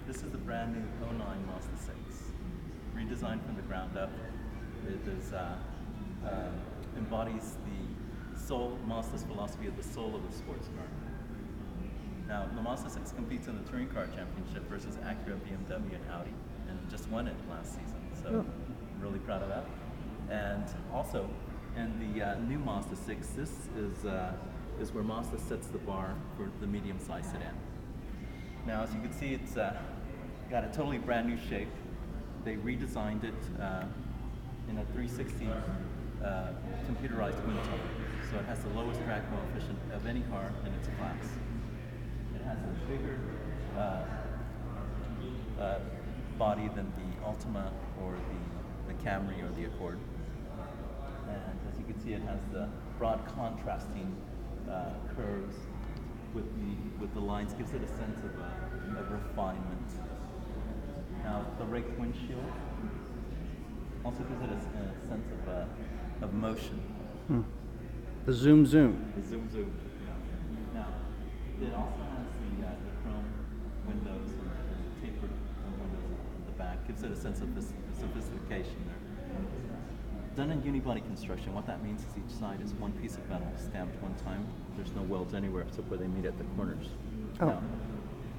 This is the brand new '09 Mazda 6, redesigned from the ground up. It is, embodies the soul, Mazda's philosophy of the soul of the sports car. Now, the Mazda 6 competes in the Touring Car Championship versus Acura, BMW, and Audi, and just won it last season. So, I'm really proud of that. And also, in the new Mazda 6, this is where Mazda sets the bar for the medium-sized sedan. Now, as you can see, it's got a totally brand new shape. They redesigned it in a 360 computerized wind tunnel. So it has the lowest drag coefficient of any car in its class. It has a bigger body than the Altima or the Camry or the Accord. And as you can see, it has the broad contrasting curves with the lines, gives it a sense of refinement. Now, the raked windshield also gives it a sense of motion. The zoom. The zoom. Yeah. Now, it also has the chrome windows and tapered windows in the back. Gives it a sense of sophistication there. Done in unibody construction, what that means is each side is one piece of metal stamped one time. There's no welds anywhere except where they meet at the corners. Now,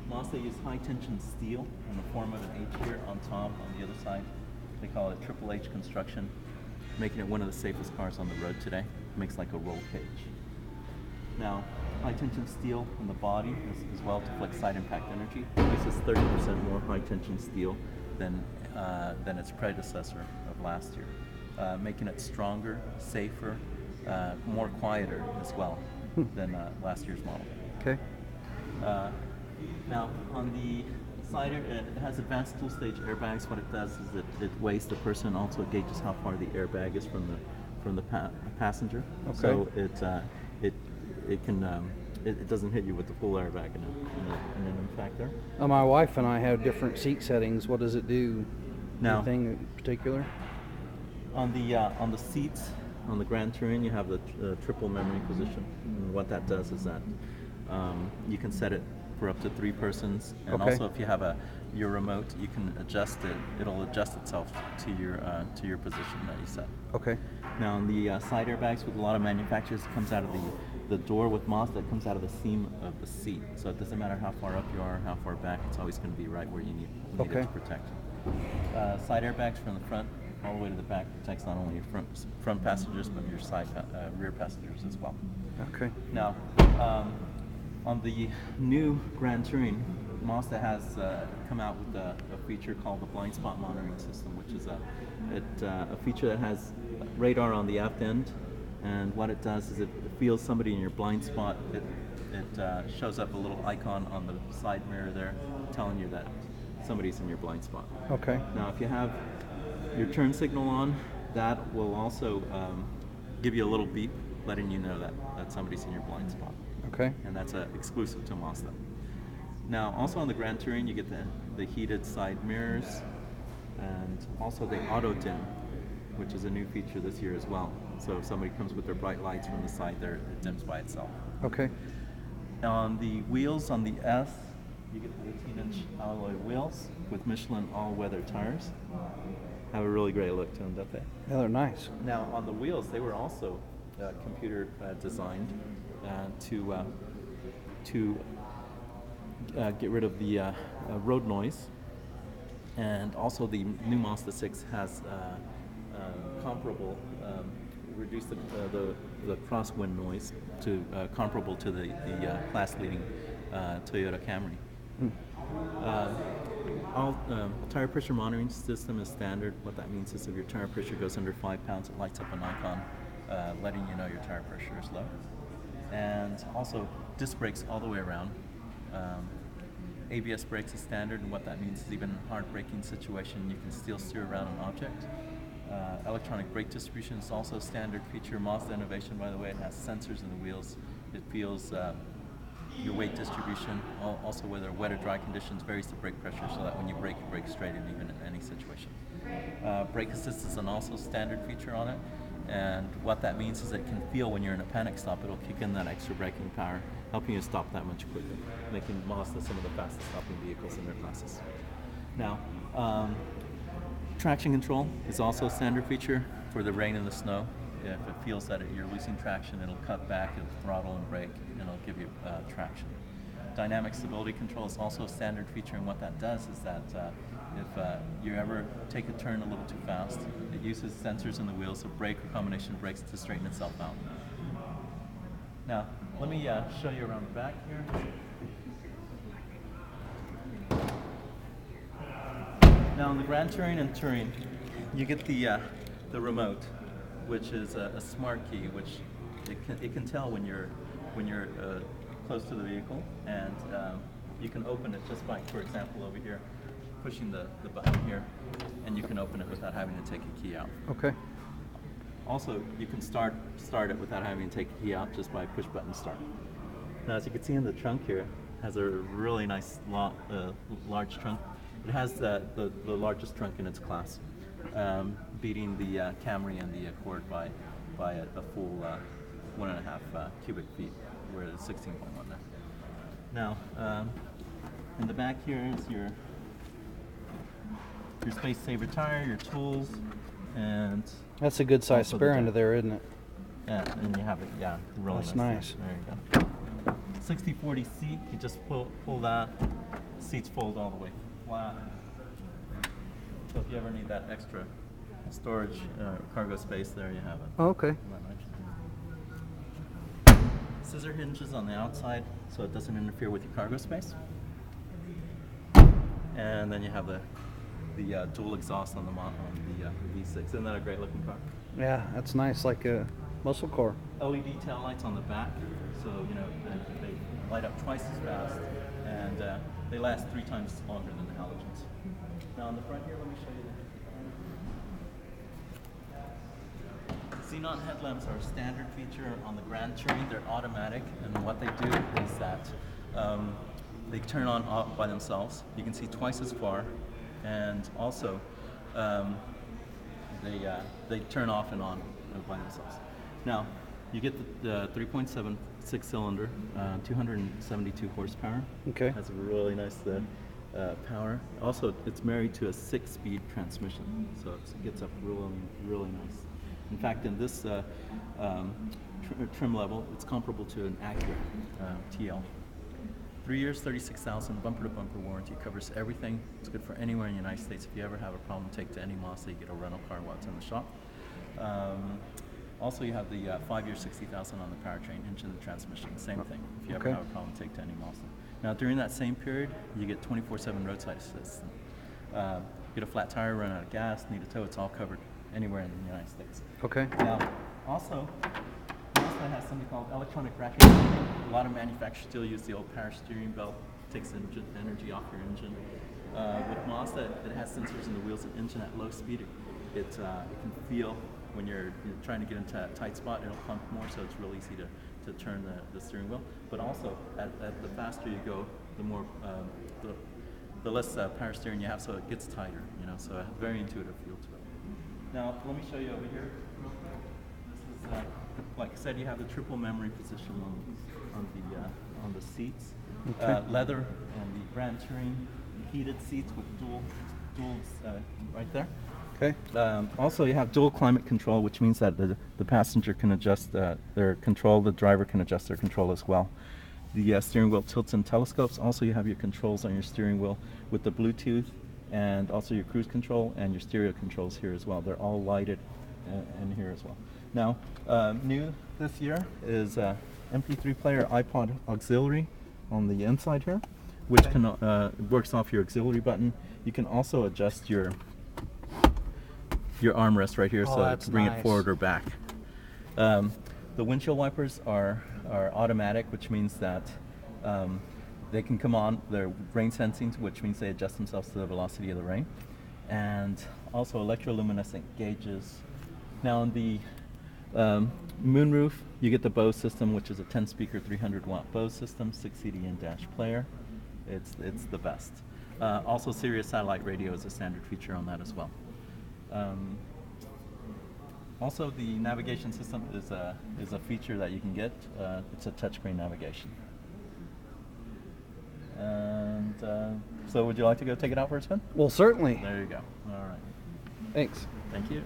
Mazda used high tension steel in the form of an H here on top. On the other side, they call it Triple H construction, making it one of the safest cars on the road today. It makes like a roll cage. Now, high tension steel in the body as well to flex side impact energy. This is 30% more high tension steel than its predecessor of last year. Making it stronger, safer, more quieter as well than last year's model. Okay. Now, on the side, it has advanced tool stage airbags. What it does is it weighs the person. Also, it gauges how far the airbag is from the passenger. Okay. So it doesn't hit you with the full airbag in an impact there. My wife and I have different seat settings. What does it do? Now, anything in particular? On the seats, on the Grand Touring, you have the triple memory position. And what that does is that you can set it for up to 3 persons, and also if you have your remote, you can adjust it. It'll adjust itself to your position that you set. Okay. Now, on the side airbags, with a lot of manufacturers, it comes out of the door. With Mazda, it comes out of the seam of the seat. So it doesn't matter how far up you are, how far back. It's always going to be right where you need it to protect. Side airbags from the front all the way to the back protects not only your front passengers but your side rear passengers as well. Okay. Now, on the new Grand Touring, Mazda has come out with a feature called the blind spot monitoring system, which is a feature that has radar on the aft end, and what it does is it feels somebody in your blind spot. It shows up a little icon on the side mirror there telling you that somebody's in your blind spot. Okay. Now, if you have your turn signal on, that will also give you a little beep letting you know that somebody's in your blind spot. Okay. And that's exclusive to Mazda. Now, also on the Grand Touring, you get the heated side mirrors and also the auto dim, which is a new feature this year as well. So if somebody comes with their bright lights from the side there, it dims by itself. Okay. Now, on the wheels, on the S, you get the 18-inch alloy wheels with Michelin all-weather tires. Have a really great look to them, don't they? Yeah, they're nice. Now, on the wheels, they were also computer designed to get rid of the road noise, and also the new Mazda 6 has comparable reduced the crosswind noise to comparable to the class-leading Toyota Camry. All tire pressure monitoring system is standard. What that means is if your tire pressure goes under 5 pounds, it lights up an icon letting you know your tire pressure is low. And also disc brakes all the way around. ABS brakes is standard, and what that means is even in a hard braking situation, you can still steer around an object. Electronic brake distribution is also a standard feature. Mazda innovation, by the way, it has sensors in the wheels. It feels your weight distribution, also whether wet or dry conditions, varies the brake pressure so that when you brake straight in even in any situation. Brake assist is an also standard feature on it, And what that means is it can feel when you're in a panic stop, it'll kick in that extra braking power, helping you stop that much quicker, making Mazda some of the fastest stopping vehicles in their classes. Now, traction control is also a standard feature for the rain and the snow. If it feels that you're losing traction, it'll cut back, it'll throttle and brake, and it'll give you traction. Dynamic stability control is also a standard feature, and what that does is that if you ever take a turn a little too fast, it uses sensors in the wheels, so brake or combination brakes, to straighten itself out. Now, let me show you around the back here. Now, in the Grand Touring and Touring, you get the remote, which is a smart key, which it can tell when you're close to the vehicle, and you can open it just by, for example, over here, pushing the button here, and you can open it without having to take a key out. Okay. Also, you can start it without having to take a key out just by push button start. Now, as you can see in the trunk here, it has a really nice large trunk. It has the largest trunk in its class, beating the Camry and the Accord by a full 1.5 cubic feet. We're at 16.1 now. Now, in the back here is your space saver tire, your tools, and That's a good size spare under there, isn't it? Yeah, and you have it. Yeah, really That's nice. nice. There you go. 60/40 seat. You just pull that. Seats fold all the way flat. So if you ever need that extra storage, cargo space, there you have it. Oh, okay. Isn't that nice? Scissor hinges on the outside, so it doesn't interfere with your cargo space. And then you have the dual exhaust on the V6. Isn't that a great looking car? Yeah, that's nice, like a muscle car. LED tail lights on the back, so they light up twice as fast, and they last 3 times longer than the halogens. Now on the front here, let me show you. Xenon headlamps are a standard feature on the Grand Touring. They're automatic, and what they do is that they turn on off by themselves. You can see twice as far, and also they turn off and on by themselves. Now, you get the 3.76 cylinder, 272 horsepower. Okay. Has a really nice power. Also, it's married to a 6-speed transmission, so it gets up really nice. In fact, in this trim level, it's comparable to an Acura TL. 3 years, 36,000, bumper-to-bumper warranty, covers everything. It's good for anywhere in the United States. If you ever have a problem, take to any Mazda, you get a rental car while it's in the shop. Also, you have the 5 years, 60,000 on the powertrain, engine, and transmission. Same thing. If you ever have a problem, take to any Mazda. Now, during that same period, you get 24/7 roadside assist. Get a flat tire, run out of gas, need a tow, it's all covered anywhere in the United States. Okay. Now, also, Mazda has something called electronic braking. A lot of manufacturers still use the old power steering belt, takes energy off your engine. With Mazda, it has sensors in the wheels and engine at low speed. It can feel when you're trying to get into a tight spot, it'll pump more, so it's real easy to turn the steering wheel. But also, at the faster you go, the more the less power steering you have, so it gets tighter. So a very intuitive feel to it. Now, let me show you over here. This is, like I said, you have the triple memory position on the seats. Okay. Leather on the Grand Touring, heated seats with duals right there. Okay. Also, you have dual climate control, which means that the passenger can adjust their control, the driver can adjust their control as well. The steering wheel tilts and telescopes. Also, you have your controls on your steering wheel with the Bluetooth, and also your cruise control and your stereo controls here as well. They're all lighted in here as well. Now, new this year is MP3 player, iPod auxiliary on the inside here, which can works off your auxiliary button. You can also adjust your armrest right here, so to bring it forward or back. The windshield wipers are automatic, which means that they can come on. They're rain sensing, which means they adjust themselves to the velocity of the rain. And also electroluminescent gauges. Now on the moonroof, you get the Bose system, which is a 10-speaker, 300-watt Bose system, 6 CD in-dash player. It's the best. Also, Sirius satellite radio is a standard feature on that as well. Also, the navigation system is a feature that you can get. It's a touchscreen navigation. And so would you like to go take it out for a spin? Well, certainly. There you go. All right. Thanks. Thank you.